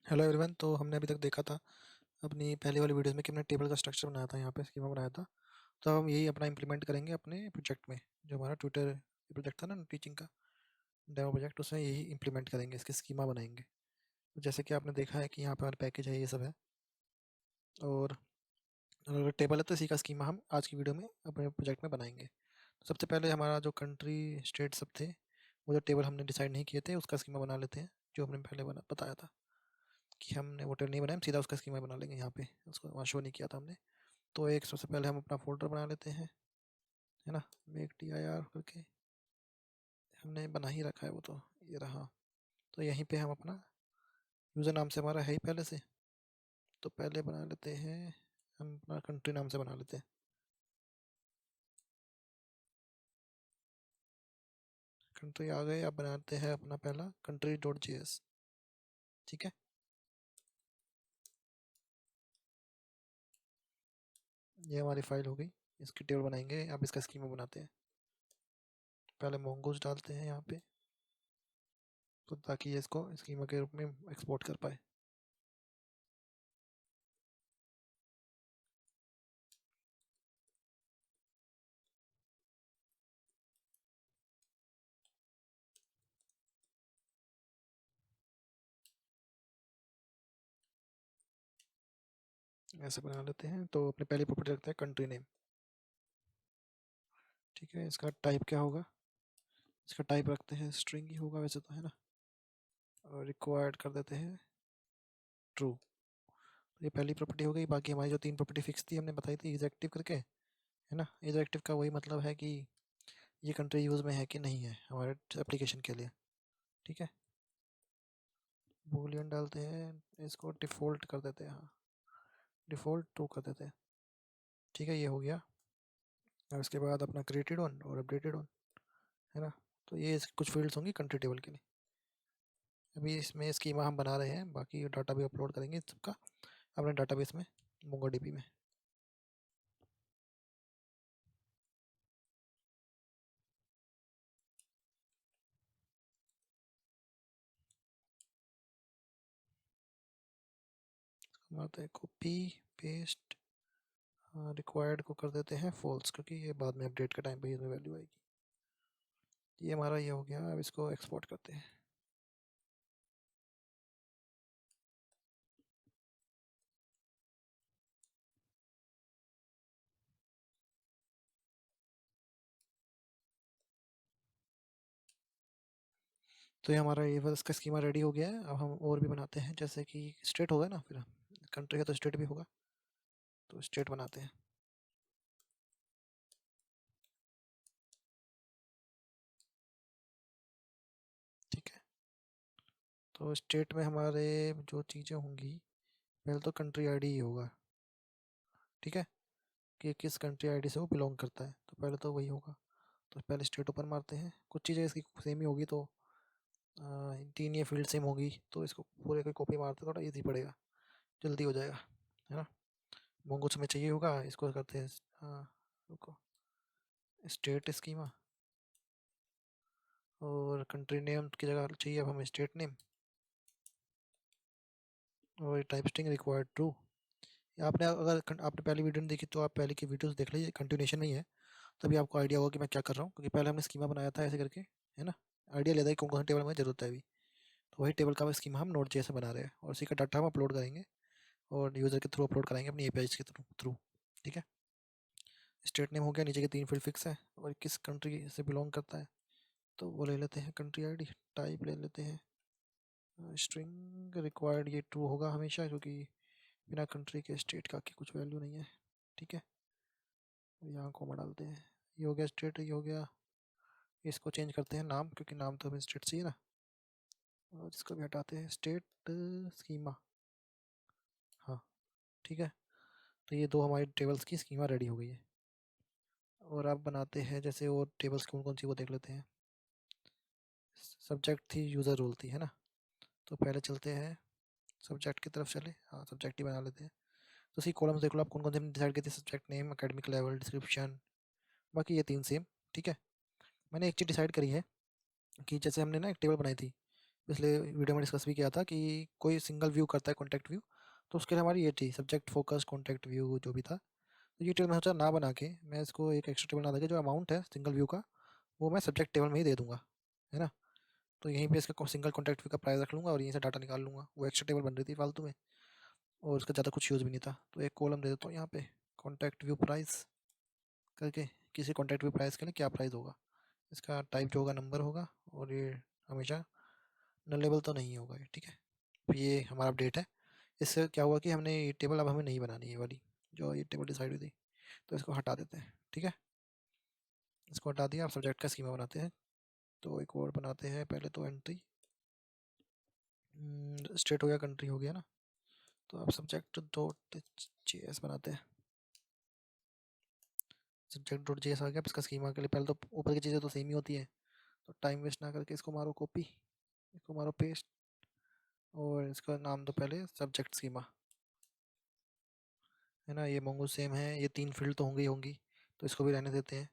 Hello everyone. तो हमने अभी तक देखा था अपनी पहली वाली वीडियोस में कि हमने टेबल का स्ट्रक्चर बनाया था, यहाँ पे स्कीमा बनाया था। तो हम यही अपना इम्प्लीमेंट करेंगे अपने प्रोजेक्ट में। जो हमारा ट्विटर प्रोजेक्ट था ना, टीचिंग का डेमो प्रोजेक्ट, उसमें यही इम्प्लीमेंट करेंगे, इसके स्कीमा बनाएंगे। तो जैसे कि आपने देखा है कि यहाँ पर हमारा पैकेज है, ये सब है। और अगर टेबल है तो इसी का स्कीमा हम आज की वीडियो में अपने प्रोजेक्ट में बनाएंगे। तो सबसे पहले हमारा जो कंट्री स्टेट सब थे, वो जो टेबल हमने डिसाइड नहीं किए थे, उसका स्कीमा बना लेते हैं। जो हमने पहले बताया था कि हमने वो टेबल नहीं बनाया, हम सीधा उसका स्कीमा बना लेंगे। यहाँ पे उसको वहाँ शो नहीं किया था हमने। तो एक सबसे पहले हम अपना फ़ोल्डर बना लेते हैं, है ना? मेक dir करके हमने बना ही रखा है वो, तो ये रहा। तो यहीं पे हम अपना यूज़र नाम से हमारा है ही पहले से, तो पहले बना लेते हैं, हम अपना कंट्री नाम से बना लेते हैं। कंट्री आ गए, अब बनाते हैं अपना पहला country.js। ठीक है, ये हमारी फाइल हो गई। इसकी टेबल बनाएंगे, अब इसका स्कीमा बनाते हैं। पहले मोंगोज डालते हैं यहाँ पे, तो ताकि ये इसको स्कीमा के रूप में एक्सपोर्ट कर पाए। ऐसे बना लेते हैं। तो अपने पहली प्रॉपर्टी रखते हैं कंट्री नेम। ठीक है, इसका टाइप क्या होगा? इसका टाइप रखते हैं स्ट्रिंग ही होगा वैसे तो, है ना? और रिक्वायर्ड कर देते हैं ट्रू। ये पहली प्रॉपर्टी हो गई। बाकी हमारी जो तीन प्रॉपर्टी फिक्स थी, हमने बताई थी इज एक्टिव करके, है ना? इज एक्टिव का वही मतलब है कि ये कंट्री यूज़ में है कि नहीं है हमारे एप्लीकेशन के लिए। ठीक है, बूलियन डालते हैं, इसको डिफ़ॉल्ट कर देते हैं। हाँ, डिफ़ॉल्ट ट्रू कर देते हैं। ठीक है, ये हो गया। और इसके बाद अपना क्रिएटेड ऑन और अपडेटेड ऑन, है ना? तो ये इसकी कुछ फील्ड्स होंगी कंट्री टेबल के लिए। अभी इसमें स्कीमा हम बना रहे हैं, बाकी डाटा भी अपलोड करेंगे इस सबका अपने डाटाबेस में, मोंगोडीबी में। मारते हैं कॉपी पेस्ट, रिक्वायर्ड को कर देते हैं फॉल्स, क्योंकि ये बाद में अपडेट के टाइम पे इसमें वैल्यू आएगी। ये हमारा ये हो गया। अब इसको एक्सपोर्ट करते हैं। तो ये हमारा ये बस का स्कीमा रेडी हो गया है। अब हम और भी बनाते हैं, जैसे कि स्टेट होगा ना, फिर कंट्री है तो स्टेट भी होगा। तो स्टेट बनाते हैं। ठीक है, तो स्टेट में हमारे जो चीज़ें होंगी, पहले तो कंट्री आईडी ही होगा। ठीक है, कि किस कंट्री आईडी से वो बिलोंग करता है, तो पहले तो वही होगा। तो पहले स्टेट ओपन मारते हैं। कुछ चीज़ें इसकी सेम ही होगी, तो तीन ये फील्ड सेम होगी, तो इसको पूरे को कॉपी मारते थोड़ा इजी पड़ेगा, जल्दी हो जाएगा, है ना? मोंगो में चाहिए होगा, इसको करते हैं। हाँ, रुको, स्टेट स्कीमा, और कंट्री नेम की जगह चाहिए अब हमें स्टेट नेम, और टाइप स्ट्रिंग रिक्वायर्ड ट्रू। आपने अगर आपने पहली वीडियो नहीं देखी तो आप पहले की वीडियोस देख लीजिए, कंटिन्यूशन में ही है। तभी आपको आइडिया होगा कि मैं क्या कर रहा हूँ, क्योंकि पहले हमने स्कीमा बनाया था ऐसे करके, है ना? आइडिया लेता है कौन कौन से टेबल में ज़रूरत है अभी। तो वही टेबल का स्कीमा हम नोट जैसे बना रहे हैं, और उसी का डाटा हम अपलोड करेंगे और यूज़र के थ्रू अपलोड कराएंगे अपनी एपीआई के थ्रू। ठीक है, स्टेट नेम हो गया, नीचे के तीन फील्ड फिक्स है, और किस कंट्री से बिलोंग करता है तो वो ले लेते हैं कंट्री आईडी। टाइप ले लेते हैं स्ट्रिंग, रिक्वायर्ड ये ट्रू होगा हमेशा, क्योंकि बिना कंट्री के स्टेट का की कुछ वैल्यू नहीं है। ठीक है, यहाँ कॉमा डालते हैं। ये हो गया स्टेट, ये हो गया। इसको चेंज करते हैं नाम, क्योंकि नाम तो हमें स्टेट चाहिए ना। और इसको भी हटाते हैं स्टेट स्कीमा। हाँ, ठीक है। तो ये दो हमारी टेबल्स की स्कीमा रेडी हो गई है। और अब बनाते हैं जैसे और टेबल्स कौन कौन सी, वो देख लेते हैं। सब्जेक्ट थी, यूज़र रोल थी, है ना? तो पहले चलते हैं सब्जेक्ट की तरफ चले। हाँ, सब्जेक्ट ही बना लेते हैं। तो उसी कॉलम्स देख लो आप कौन कौन से हमने डिसाइड किए थे। Subject name, academic level, description, बाकी ये तीन सेम। ठीक है, मैंने एक चीज़ डिसाइड करी है कि जैसे हमने ना एक टेबल बनाई थी, पिछले वीडियो में डिस्कस भी किया था कि कोई सिंगल व्यू करता है कॉन्टैक्ट व्यू, तो उसके लिए हमारी ये थी सब्जेक्ट फोकस कॉन्टैक्ट व्यू जो भी था। तो ये टेबल मैं सोचा ना बना के मैं इसको एक एक्स्ट्रा टेबल ना देके जो अमाउंट है सिंगल व्यू का वो मैं सब्जेक्ट टेबल में ही दे दूंगा, है ना। तो यहीं पे इसका सिंगल कॉन्टैक्ट व्यू का प्राइस रख लूँगा और यहीं से डाटा निकाल लूँगा। वो एक्स्ट्रा टेबल बन रही थी फालतू में और उसका ज़्यादा कुछ यूज़ भी नहीं था। तो एक कॉलम दे देता हूँ यहाँ पे कॉन्टैक्ट व्यू प्राइस करके, किसी कॉन्टैक्ट व्यू प्राइस के लिए क्या प्राइस होगा, इसका टाइप जो होगा नंबर होगा और ये हमेशा नलेबल तो नहीं होगा ये, ठीक है। तो ये हमारा अपडेट है। इससे क्या हुआ कि हमने ये टेबल अब हमें नहीं बनानी है वाली जो ये टेबल डिसाइड हुई थी, तो इसको हटा देते हैं, ठीक है। इसको हटा दिया, आप सब्जेक्ट का स्कीमा बनाते हैं। तो एक और बनाते हैं, पहले तो एंट्री स्टेट हो गया, कंट्री हो गया ना। तो आप सब्जेक्ट डॉट जेएस बनाते हैं। सब्जेक्ट डॉट जेएस आ गया। अब इसका स्कीमा के लिए पहले तो ऊपर की चीज़ें तो सेम ही होती है, तो टाइम वेस्ट ना करके इसको मारो कॉपी, इसको मारो पेस्ट और इसका नाम दो पहले सब्जेक्ट स्कीमा, है ना। ये मोंगो सेम है, ये 3 फील्ड तो होंगी ही होंगी, तो इसको भी रहने देते हैं।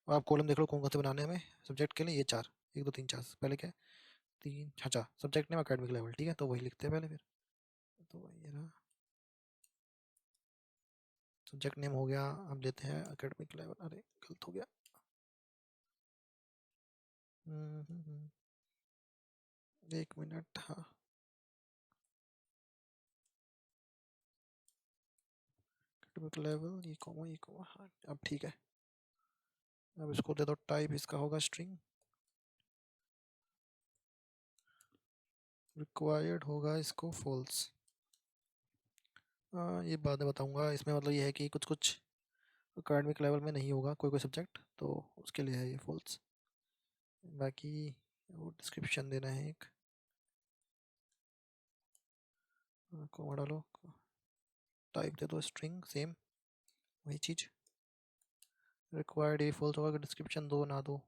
और आप कॉलम देख लो कौन कौन से बनाने हैं हमें सब्जेक्ट के लिए, ये 4, 1 2 3 4। पहले क्या है 3, अच्छा सब्जेक्ट नेम अकेडमिक लेवल, ठीक है, तो वही लिखते हैं पहले फिर। तो ये रहा सब्जेक्ट नेम हो गया। अब देते हैं अकेडमिक लेवल, अरे गलत हो गया। एक मिनट, हाँ अकेडमिक लेवल ये कॉमा, हाँ अब ठीक है। अब इसको दे दो टाइप, इसका होगा स्ट्रिंग, रिक्वायर्ड होगा इसको फॉल्स। ये बाद में बताऊंगा। इसमें मतलब ये है कि कुछ कुछ अकेडमिक लेवल में नहीं होगा कोई कोई सब्जेक्ट, तो उसके लिए है ये फॉल्स। बाकी वो डिस्क्रिप्शन देना है एक, कॉमा डालो, टाइप दे दो स्ट्रिंग, सेम वही चीज़। रिक्वायर्ड ये फॉल्स होगा, डिस्क्रिप्शन दो ना दो।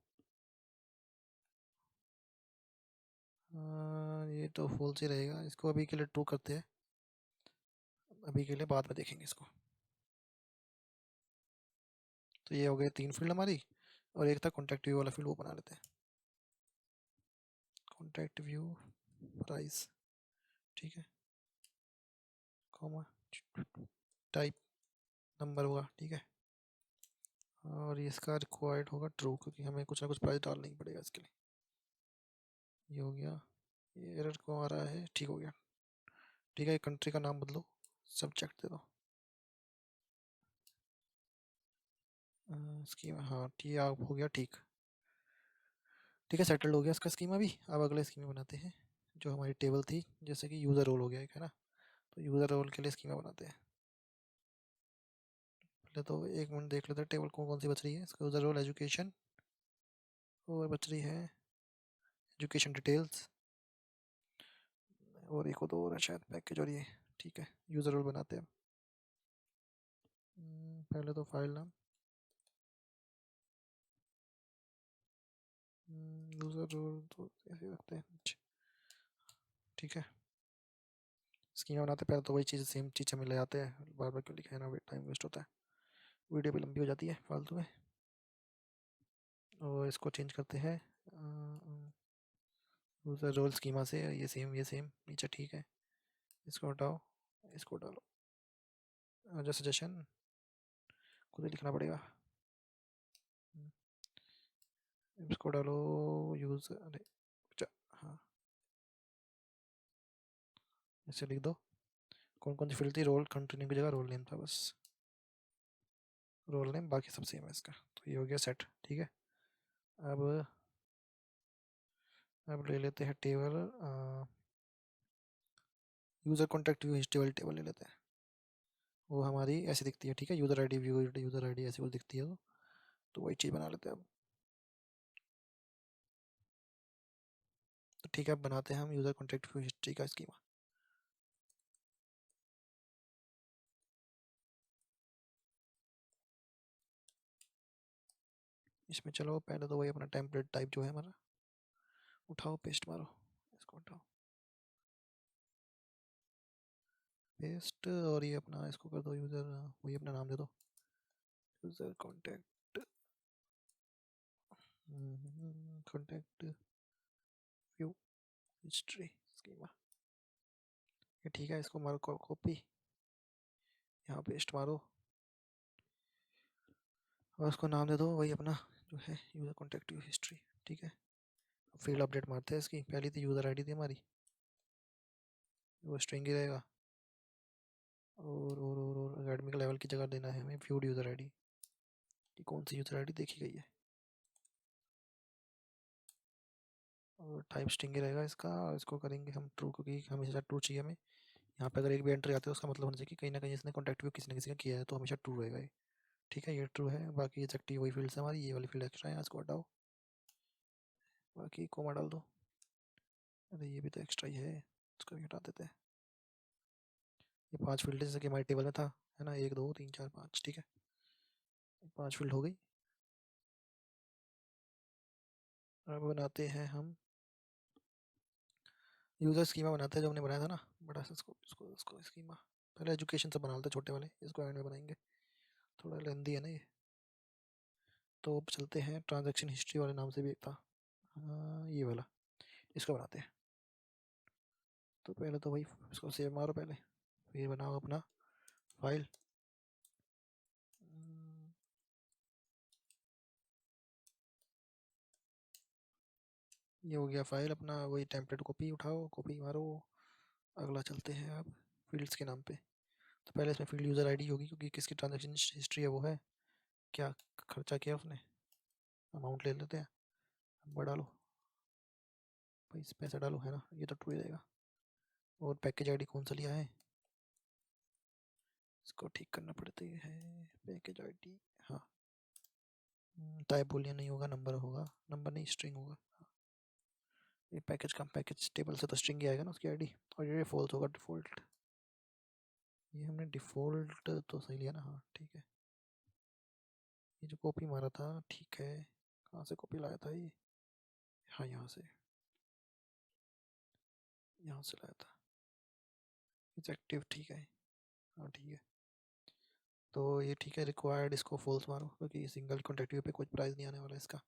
ये तो फॉल्स ही रहेगा, इसको अभी के लिए ट्रू करते हैं, अभी के लिए, बाद में देखेंगे इसको। तो ये हो गए 3 फील्ड हमारी, और एक था कॉन्टैक्ट व्यू वाला फील्ड, वो बना लेते हैं। कॉन्टैक्ट व्यू प्राइस, ठीक है, कॉमा टाइप नंबर होगा, ठीक है। और इसका रिक्वायर्ड होगा ट्रू, क्योंकि हमें कुछ ना कुछ प्राइस डालना ही पड़ेगा इसके लिए। ये हो गया। ये एरर क्यों आ रहा है, ठीक हो गया, ठीक है। कंट्री का नाम बदलो, सब्जेक्ट दे दो। स्कीमा, हाँ ठीक हो गया, ठीक, ठीक है, सेटल्ड हो गया इसका स्कीमा भी। अब अगले स्कीमा बनाते हैं जो हमारी टेबल थी, जैसे कि यूज़र रोल हो गया एक, है ना। तो यूज़र रोल के लिए स्कीमा बनाते हैं। पहले तो 1 मिनट देख लेते हैं टेबल कौन कौन सी बच रही है। इसका यूज़र रोल एजुकेशन, और बच रही है एजुकेशन डिटेल्स, और एक दो और है शायद पैकेज, और ये, ठीक है। यूज़र रोल बनाते हैं। पहले तो फाइल नाम, यूज़र रोल तो ऐसे रखते हैं, अच्छा, ठीक है। स्कीमा बनाते पहले तो वही चीज़, सेम चीज़ हमें ले आते हैं, बार बार क्यों लिखा है ना, टाइम वेस्ट होता है, वीडियो भी लंबी हो जाती है फालतू में। और इसको चेंज करते हैं यूज़र रोल स्कीमा से, ये सेम नीचे, ठीक है। इसको हटाओ, इसको डालो, जो सजेशन खुद ही लिखना पड़ेगा। हम्म, इसको डालो यूज़र, अरे अच्छा, हाँ ऐसे लिख दो। कौन कौन सी फील्ड थी, रोल, कंट्री नेम की जगह रोल नेम था बस, रोल नेम, बाकी सब सेम है इसका। तो ये हो गया सेट, ठीक है। अब ले लेते हैं table, user contact view history वाली टेबल ले लेते हैं। वो हमारी ऐसी दिखती है, ठीक है, user ID view, user ID ऐसी कुछ दिखती है वो। तो वही चीज़ बना लेते हैं अब। तो ठीक है, अब बनाते हैं हम यूज़र कॉन्टैक्ट व्यू हिस्ट्री का स्कीमा। इसमें चलो पहले तो वही अपना टेम्पलेट टाइप जो है हमारा, उठाओ पेस्ट मारो, इसको उठाओ पेस्ट, और ये अपना इसको कर दो यूज़र, वही अपना नाम दे दो, user contact, contact view, history schema, ये ठीक है, इसको मारो कॉपी, यहाँ पेस्ट मारो और उसको नाम दे दो वही अपना जो है यूज़र कॉन्टेक्ट हिस्ट्री। ठीक है, फील्ड अपडेट मारते हैं इसकी, पहली तो यूज़र आईडी थी हमारी, वो स्ट्रिंग ही रहेगा। और एकेडमिक लेवल की जगह देना है हमें व्यूड यूज़र आईडी, कि कौन सी यूज़र आईडी देखी गई है, और टाइप स्ट्रिंग ही रहेगा इसका। इसको करेंगे हम ट्रू, क्योंकि हमेशा ट्रू चाहिए हमें। यहाँ पे अगर एक भी एंट्री आती है तो उसका मतलब होना चाहिए कि कहीं ना कहीं इसने कॉन्टैक्ट व्यू किसी न किसी का किया है, तो हमेशा ट्रू रहेगा ये। ठीक है, ये ट्रू है। बाकी एग्जैक्टिव वही फील्ड्स है हमारी, ये वाली फील्ड एक्स्ट्रा है, इसको हटाओ, बाकी कोमा डाल दो। अरे ये भी तो एक्स्ट्रा ही है, इसको भी हटा देते हैं। ये 5 फील्ड जैसे कि हमारे टेबल में था, है ना, 1 2 3 4 5। ठीक है, 5 फील्ड हो गई। अब बनाते हैं हम यूज़र स्कीमा, बनाते हैं जो हमने बनाया था ना बड़ा सा, इसको स्कीमा। पहले एजुकेशन से बना लेते हैं छोटे वाले, इसको एंड में बनाएंगे, थोड़ा लेंदी है ना ये। तो अब चलते हैं ट्रांजैक्शन हिस्ट्री वाले नाम से भी एक था, ये वाला, इसको बनाते हैं। तो पहले तो भाई इसको सेव मारो पहले, फिर बनाओ अपना फाइल। ये हो गया फाइल अपना, वही टेम्पलेट कॉपी उठाओ, कॉपी मारो। अगला चलते हैं अब फील्ड्स के नाम पे। तो पहले इसमें फील्ड यूज़र आईडी होगी, क्योंकि किसकी ट्रांजैक्शन हिस्ट्री है वो है, क्या खर्चा किया उसने, अमाउंट ले लेते हैं। नंबर डालो, पैसा डालो, है ना, ये तो ट्रू ही रहेगा। और पैकेज आईडी कौन सा लिया है, इसको ठीक करना पड़ती है। पैकेज आईडी, हाँ, टाइप बूलियन नहीं होगा, नंबर होगा, नंबर नहीं स्ट्रिंग होगा। ये पैकेज का पैकेज टेबल से तो स्ट्रिंग ही आएगा ना उसकी आईडी, और ये फॉल्स होगा डिफ़ॉल्ट। ये हमने डिफ़ॉल्ट तो सही लिया ना, हाँ ठीक है। ये जो कॉपी मारा था ठीक है, कहाँ से कॉपी लाया था ये, हाँ यहाँ से, यहाँ से लाया था। एक्टिव ठीक है, हाँ ठीक है। तो ये ठीक है, रिक्वायर्ड इसको फॉल्स मारो, क्योंकि सिंगल कॉन्टेक्ट व्यू पे कोई प्राइस नहीं आने वाला इसका।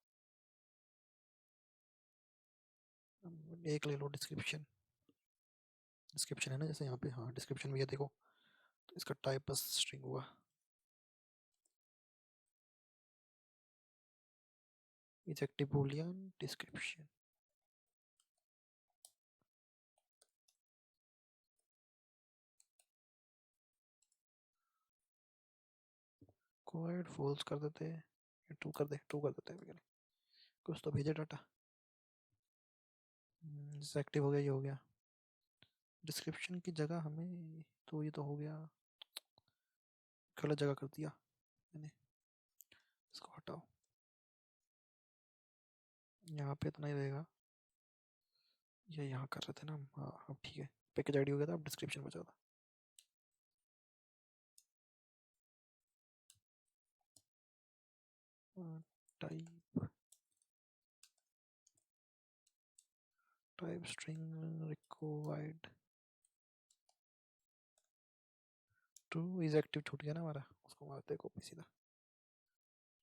एक ले लो डिस्क्रिप्शन, डिस्क्रिप्शन है ना जैसे यहाँ पे, हाँ डिस्क्रिप्शन भी है देखो, तो इसका टाइप बस स्ट्रिंग हुआ। इजेक्टिव बूलियन डिस्क्रिप्शन, रिक्वायर्ड फॉल्स कर देते हैं, ट्रू कर दे, ट्रू कर देते हैं, कुछ तो भेजे डाटा। एक्टिव हो गया, ये हो गया। डिस्क्रिप्शन की जगह हमें, तो ये तो हो गया, गलत जगह कर दिया मैंने, इसको हटाओ। यहाँ पे इतना ही रहेगा, ये यहाँ कर रहे थे ना हम, हाँ अब ठीक है। पैकेज आईडी हो गया था, अब डिस्क्रिप्शन बचा था। Type, type string required two is active, छूट गया ना हमारा, उसको मारते हैं कॉपी सीधा।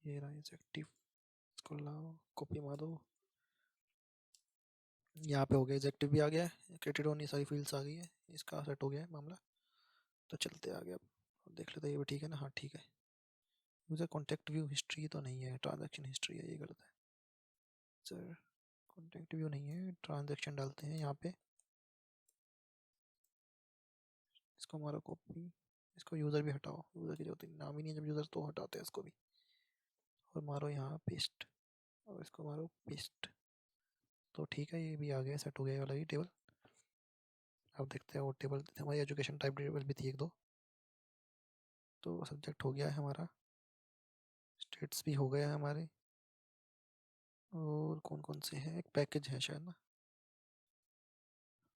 ये रहा इज एक्टिव, इसको लाओ कॉपी मार दो, यहाँ पे हो गया, इज एक्टिव भी आ गया है, क्रिएटेड होनी सारी फील्ड्स आ गई है, इसका सेट हो गया है मामला। तो चलते आगे अब देख लेते हैं, ये भी ठीक है ना, हाँ ठीक है। यूजर कॉन्टेक्ट व्यू हिस्ट्री तो नहीं है, ट्रांजैक्शन हिस्ट्री है, ये गलत है सर। कॉन्टेक्ट व्यू नहीं है, ट्रांजैक्शन डालते हैं यहाँ पे, इसको मारो कॉपी, इसको यूज़र भी हटाओ, यूज़र की जरूरत नाम ही नहीं है जब यूज़र, तो हटाते हैं इसको भी। और मारो यहाँ पेस्ट, और इसको मारो पेस्ट। तो ठीक है, ये भी आ गया, सेट हो गया वाला ये टेबल। अब देखते हैं वो टेबल, हमारी एजुकेशन टाइप टेबल भी थी 1 2, तो सब्जेक्ट हो गया है हमारा, स्टेट्स भी हो गया है हमारे, और कौन कौन से हैं, एक पैकेज है शायद ना,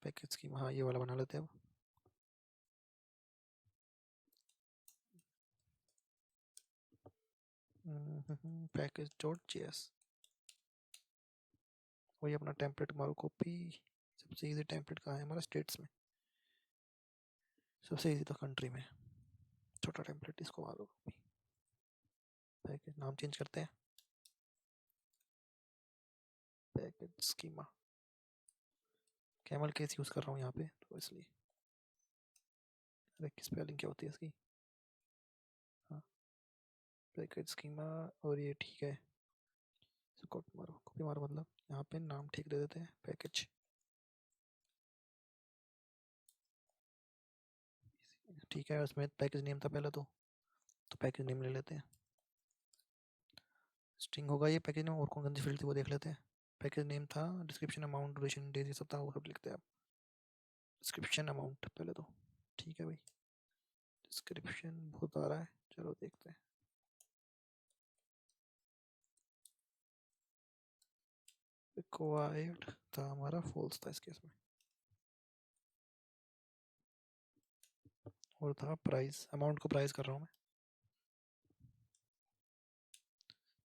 पैकेज की, हाँ ये वाला बना लेते हैं अब। पैकेज डॉट जेएस, वही अपना टेम्पलेट मारो कॉपी। सबसे इजी टेम्पलेट कहाँ है हमारा, स्टेट्स में, सबसे इजी तो कंट्री में, छोटा टेम्पलेट, इसको मारो कॉपी। पैकेज नाम चेंज करते हैं, package schema, camel case use कर रहा हूँ यहाँ पे, तो इसलिए। अरे स्पेलिंग क्या होती है इसकी? हाँ, ब्रैकेट स्कीमा, और ये ठीक है। कॉपी मारो मतलब यहाँ पे नाम ठीक दे देते हैं, पैकेज। ठीक है, उसमें पैकेज नेम था पहले, तो पैकेज नेम ले लेते हैं। स्ट्रिंग होगा ये पैकेज नेम, और कौन कौन सी फील्ड थी वो देख लेते हैं। पैकेज नेम था, डिस्क्रिप्शन, अमाउंट, ड्यूरेशन, डेज, ये सब था, वो सब लिखते हैं आप। डिस्क्रिप्शन अमाउंट पहले तो, ठीक है भाई। डिस्क्रिप्शन बहुत आ रहा है, चलो देखते हैं। रिक्वायर्ड था हमारा, फॉल्स था इस केस में। और था प्राइस, अमाउंट को प्राइस कर रहा हूँ मैं।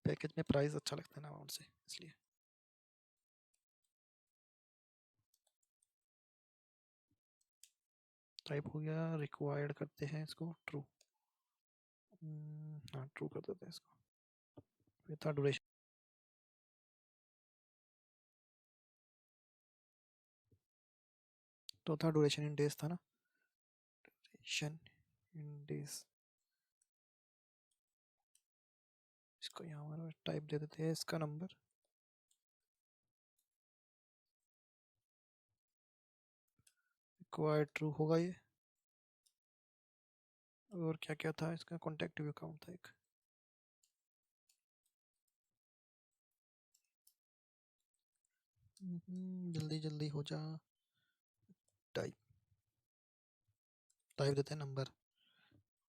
पैकेज में प्राइस अच्छा लगता है ना अमाउंट से, इसलिए। टाइप हो गया, रिक्वायर्ड करते हैं इसको ट्रू। हाँ, ट्रू कर देते हैं इसको। फिर था ड्यूरेशन, तो था ड्यूरेशन इन डेज था ना, ड्यूरेशन इन डेज। इसको यहाँ हमारा टाइप दे देते हैं, इसका नंबर। रिक्वायर्ड ट्रू होगा ये। और क्या क्या था इसका, कॉन्टैक्ट व्यू अकाउंट था एक। जल्दी जल्दी हो जा। टाइप, टाइप देते हैं नंबर।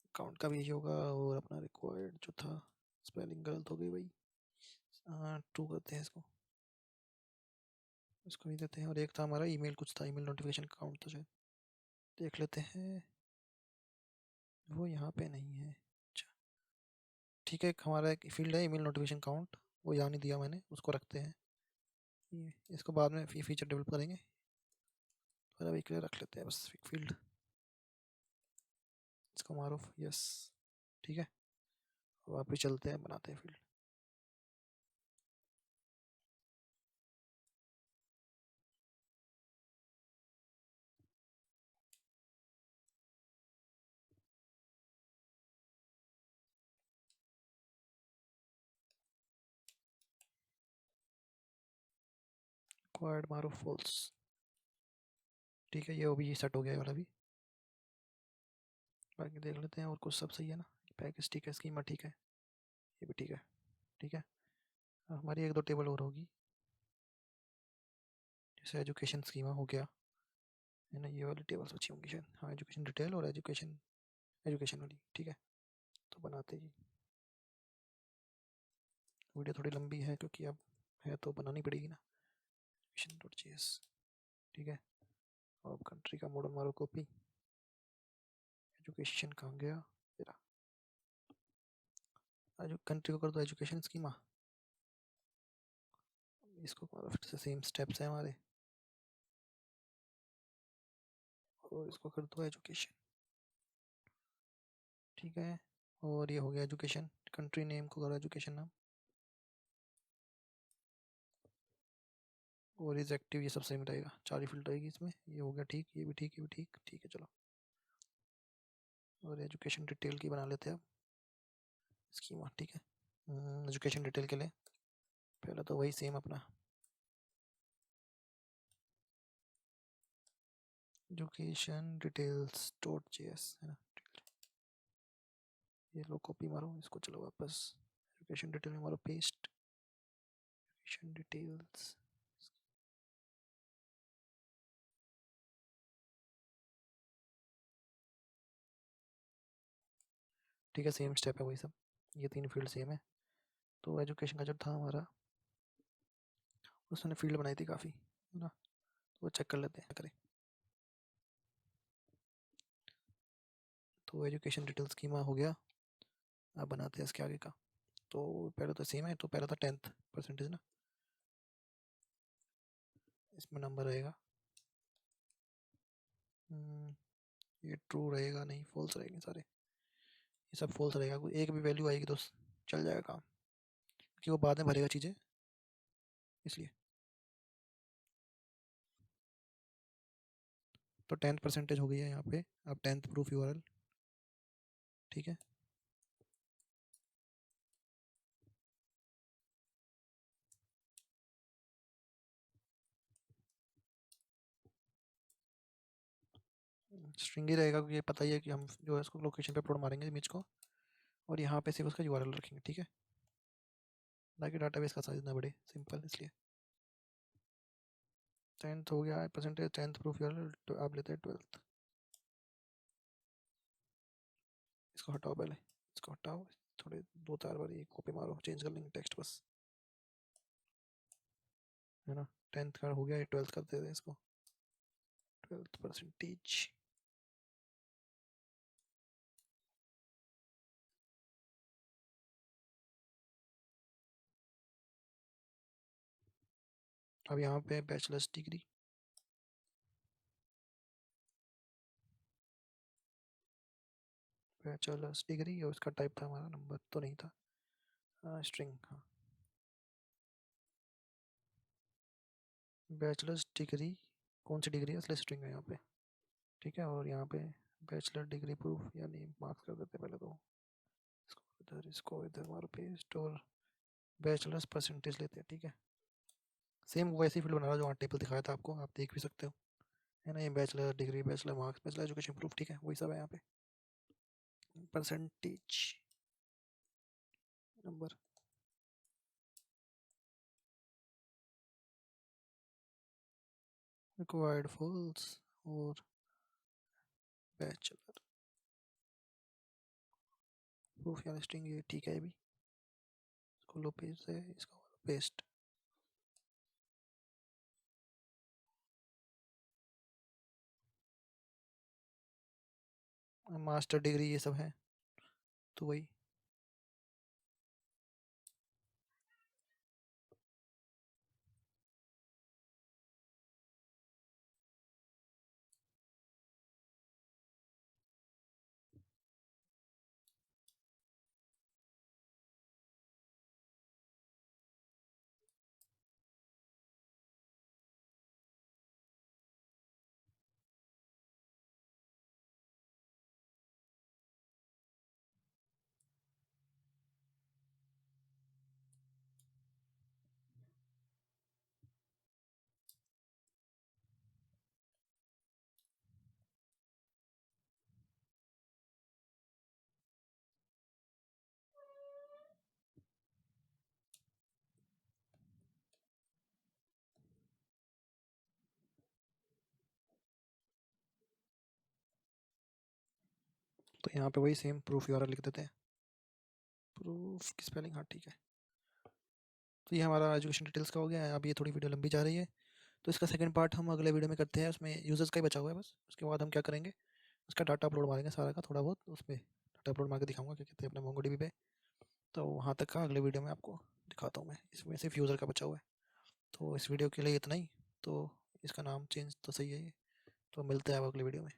अकाउंट का भी यही होगा, और अपना रिक्वायर्ड जो था, स्पेलिंग गलत हो गई भाई। हाँ, ट्रू करते हैं इसको। इसको ही देते हैं। और एक था हमारा ईमेल, कुछ था ईमेल नोटिफिकेशन अकाउंट था शायद, देख लेते हैं। वो यहाँ पे नहीं है, अच्छा। ठीक है, एक हमारा एक फील्ड है ईमेल नोटिफिकेशन काउंट, वो यहाँ नहीं दिया मैंने, उसको रखते हैं। ये इसको बाद में फीचर डेवलप करेंगे, पर अभी के लिए रख लेते हैं बस एक फील्ड। इसको मारो, यस, ठीक है। वापस चलते हैं, बनाते हैं फील्ड। क्वाड मारो फॉल्स, ठीक है। ये भी सेट हो गया ये वाला भी। बाकी देख लेते हैं, और कुछ सब सही है ना। पैकेज ठीक है, स्कीमा ठीक है, ये भी ठीक है, ठीक है। हमारी एक दो टेबल और होगी, जैसे एजुकेशन स्कीमा हो गया है ना, ये वाली टेबल्स अच्छी होंगी शायद। हाँ, एजुकेशन डिटेल और एजुकेशन, एजुकेशन वाली, ठीक है। तो बनाते ही, वीडियो थोड़ी लंबी है क्योंकि अब है तो बनानी पड़ेगी ना। एजुकेशन.js, ठीक है। और कंट्री का मॉडल मारो कॉपी। एजुकेशन कहाँ गया तेरा? कंट्री को कर दो एजुकेशन स्कीमा। इसको मारो, फिर से सेम स्टेप्स हैं हमारे, और इसको कर दो एजुकेशन, ठीक है। और ये हो गया एजुकेशन। कंट्री नेम को करो एजुकेशन नाम, और इज एक्टिव, ये सब सेम रहेगा, 4 ही फील्ड रहेगी इसमें। ये हो गया ठीक, ये भी ठीक, ये भी ठीक, ठीक है चलो। और एजुकेशन डिटेल की बना लेते हैं अब स्कीमा, ठीक है। एजुकेशन डिटेल के लिए पहले तो वही सेम अपना एजुकेशन डिटेल्स डॉट जेएस है ना। ये लो, कॉपी मारो इसको, चलो वापस एजुकेशन डिटेल में मारो पेस्ट। एजुकेशन डिटेल्स, ठीक है, सेम स्टेप है वही सब, ये 3 फील्ड सेम है। तो एजुकेशन का जो था हमारा, उसने फील्ड बनाई थी काफ़ी, है ना, तो वो चेक कर लेते हैं, करें। तो एजुकेशन डिटेल स्कीमा हो गया। अब बनाते हैं इसके आगे का। तो पहले तो सेम है, तो पहला था 10th परसेंटेज ना, इसमें नंबर रहेगा। ये ट्रू रहेगा, नहीं फॉल्स रहेंगे सारे, ये सब फॉल्स रहेगा। कोई एक भी वैल्यू आएगी तो चल जाएगा काम, क्योंकि वो बाद में भरेगा चीज़ें, इसलिए। तो 10th परसेंटेज हो गई है यहाँ पे। अब 10th प्रूफ यूआरएल, ठीक है। स्ट्रिंग ही रहेगा क्योंकि ये पता ही है कि हम जो है इसको लोकेशन पे अपलोड मारेंगे इमेज को, और यहाँ पे सिर्फ उसका यूआरएल रखेंगे, ठीक है, ताकि डाटाबेस का साइज ना बढ़े, सिंपल इसलिए। 10th हो गया है परसेंटेज, 10th प्रूफ यूआरएल, तो आप लेते हैं 12th। इसको हटाओ, पहले इसको हटाओ, थोड़े 2-4 बार ये कॉपी मारो, चेंज कर लेंगे टेक्स्ट बस, है ना। 10th का हो गया, ये 12th कर देते हैं इसको, 12th परसेंटेज। अब यहाँ पे बैचलर्स डिग्री, बैचलर्स डिग्री, और उसका टाइप था हमारा, नंबर तो नहीं था, स्ट्रिंग, हाँ। बैचलर्स डिग्री, कौन सी डिग्री है, इसलिए स्ट्रिंग है यहाँ पे, ठीक है। और यहाँ पे बैचलर डिग्री प्रूफ यानी मार्क्स कर देते हैं पहले तो, इसको इधर मारो पेस्ट, और बैचलर्स परसेंटेज लेते हैं, ठीक है। सेम वैसे ही फील्ड बना रहा जो वहाँ टेबल दिखाया था आपको, आप देख भी सकते हो, है ना। ये bachelor degree, bachelor marks, bachelor education proof, ठीक है, वही सब है यहाँ पे। परसेंटेज नंबर, रिक्वायर्ड फॉल्स, और बैचलर प्रूफ यानी स्ट्रिंग, ये ठीक है। ये भी इसको लो पेस्ट है, इसको पेस्ट। मास्टर डिग्री ये सब है, तो वही। तो यहाँ पे वही सेम प्रूफ यूआरएल लिख देते हैं, प्रूफ की स्पेलिंग, हाँ ठीक है। तो ये हमारा एजुकेशन डिटेल्स का हो गया है। अब ये थोड़ी वीडियो लंबी जा रही है, तो इसका सेकंड पार्ट हम अगले वीडियो में करते हैं। उसमें यूजर्स का ही बचा हुआ है बस, उसके बाद हम क्या करेंगे, उसका डाटा अपलोड मारेंगे सारा का, थोड़ा बहुत उसमें डाटा अपलोड मार के दिखाऊंगा क्या कहते हैं अपने मोंगोडीबी पे। तो वहाँ तक का अगले वीडियो में आपको दिखाता हूँ मैं, इसमें सिर्फ यूज़र का बचा हुआ है। तो इस वीडियो के लिए इतना ही, तो इसका नाम चेंज तो सही है ये। तो मिलते हैं अब अगले वीडियो में।